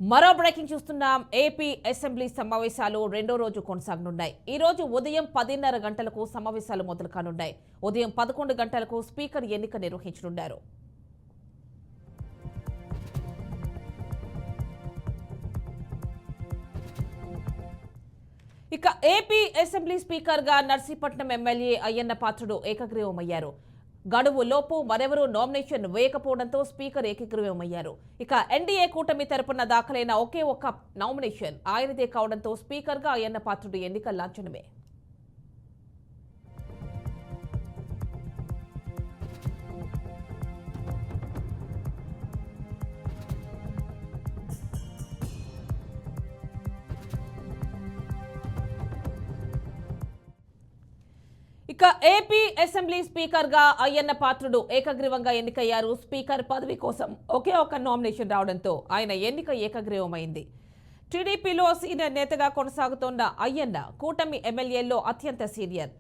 మరో బ్రేకింగ్ చూస్తున్నాం. AP assembly సమావేశాలు రెండో రోజు కొనసాగనున్నాయి. ఈ రోజు ఉదయం 10:30 గంటలకు సమావేశాలు మొదలు కానున్నాయి. ఉదయం 11 గంటలకు స్పీకర్ ఎన్నిక నిర్వహించనున్నారు. ఇక ఏపీ అసెంబ్లీ స్పీకర్ గా నర్సీపట్నం ఎమ్మెల్యే అయ్యన్న పాత్రుడు ఏకగ్రీవమయ్యారు. గడువు లోపు మరెవరూ నామినేషన్ వేయకపోవడంతో స్పీకర్ ఏకగ్రీవమయ్యారు. ఇక ఎన్డీఏ కూటమి తరపున దాఖలైన ఒకే ఒక్క నామినేషన్ ఆయనదే కావడంతో స్పీకర్ గా అయ్యన్న పాత్రుడు ఎన్నిక లాంఛనమే. ఇక ఏపీ అసెంబ్లీ స్పీకర్ గా అయ్యన్న పాత్రుడు ఏకగ్రీవంగా ఎన్నికయ్యారు. స్పీకర్ పదవి కోసం ఒకే ఒక్క నామినేషన్ రావడంతో ఆయన ఎన్నిక ఏకగ్రీవమైంది. టీడీపీలో సీనియర్ నేతగా కొనసాగుతోన్న అయ్యన్న కూటమి ఎమ్మెల్యేల్లో అత్యంత సీనియర్.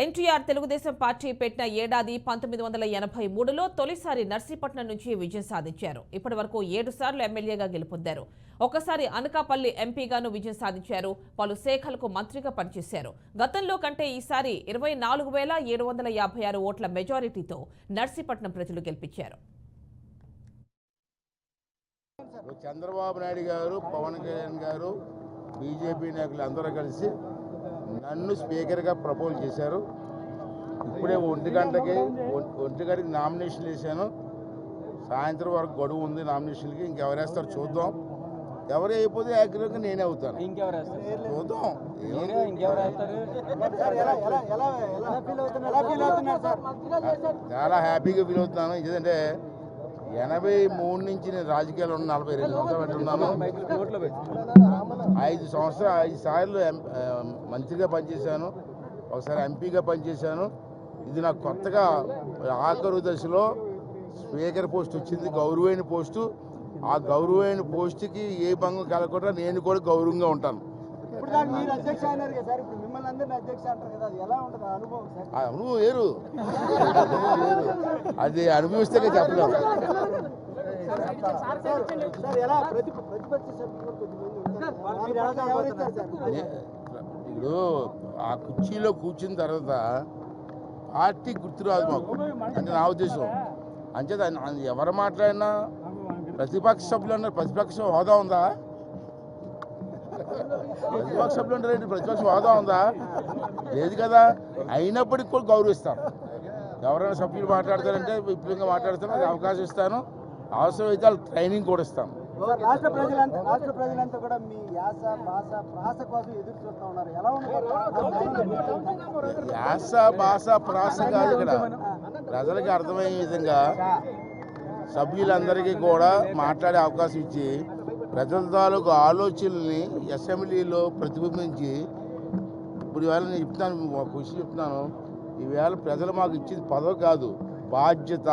ఎన్టీఆర్ తెలుగుదేశం పార్టీ పెట్టిన ఏడాది 1983లో తొలిసారి నర్సీపట్నం నుంచి విజయం సాధించారు. ఇప్పటి వరకు 7 సార్లు ఎమ్మెల్యేగా గెలుపొందారు. ఒకసారి అనకాపల్లి ఎంపీగాను విజయం సాధించారు. పలు శాఖలకు మంత్రిగా పనిచేశారు. గతంలో కంటే ఈసారి 24,756 ఓట్ల మెజారిటీతో నర్సీపట్నం ప్రజలు గెలిపించారు. చంద్రబాబు నాయుడు గారు, పవన్ కళ్యాణ్ గారు, బీజేపీ నాయకులు అందరూ కలిసి నన్ను స్పీకర్గా ప్రపోజ్ చేశారు. ఇప్పుడే ఒంటి గంటకి నామినేషన్ వేసాను. సాయంత్రం వరకు గడువు ఉంది నామినేషన్కి. ఇంకెవరేస్తారు చూద్దాం. ఎవరు అయిపోతే ఏకగ్రీవంగా నేనే అవుతాను. చూద్దాం. చాలా హ్యాపీగా ఫీల్ అవుతున్నాను. ఎందుకంటే 83 నుంచి నేను రాజకీయాలు ఉన్న 42 సంవత్సరాలు పెట్టున్నాను. 5 సార్లు మంత్రిగా పనిచేశాను. ఒకసారి ఎంపీగా పనిచేశాను. ఇది నాకు కొత్తగా ఆఖరు దశలో స్పీకర్ పోస్ట్ వచ్చింది, గౌరవమైన పోస్టు. ఆ గౌరవమైన పోస్టుకి ఏ భంగం కలగకుండా నేను కూడా గౌరవంగా ఉంటాను. అనుభవం వేరు, అది అనుభవిస్తే చెప్పలేము. ఇప్పుడు ఆ కుర్చీలో కూర్చున్న తర్వాత పార్టీ గుర్తురాదు మాకు, అంటే నా ఉద్దేశం. అంచేత ఎవరు మాట్లాడినా ప్రతిపక్ష సభ్యులు అన్నారు. ప్రతిపక్ష హోదా ఉందా? ప్రతిపక్ష సభ్యులు అంటే ప్రతిపక్ష హోదా ఉందా? లేదు కదా. అయినప్పటికీ కూడా గౌరవిస్తాం. ఎవరైనా సభ్యులు మాట్లాడతారంటే విపులంగా మాట్లాడతాను, అది అవకాశం ఇస్తాను. అవసరమైతే వాళ్ళు ట్రైనింగ్ కూడా ఇస్తాను. రాష్ట్ర ప్రజలంతా కూడా మీ యాస భాష కోసం ఎదురు చూస్తూ ఉన్నారు. ఎలా ఉన్నారు? యాస భాష ప్రాస కాదు, ఇక్కడ ప్రజలకి అర్థమయ్యే విధంగా సభ్యులందరికీ కూడా మాట్లాడే అవకాశం ఇచ్చి ప్రజల తాలూకు ఆలోచనల్ని అసెంబ్లీలో ప్రతిబింబించి, ఇప్పుడు ఈవేళ నేను చెప్తున్నాను, ఒక విషయం చెప్తున్నాను. ఈవేళ ప్రజలు మాకు ఇచ్చింది పదవి కాదు, బాధ్యత.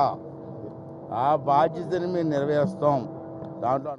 ఆ బాధ్యతని మేము నెరవేరుస్తాం. దాంట్లో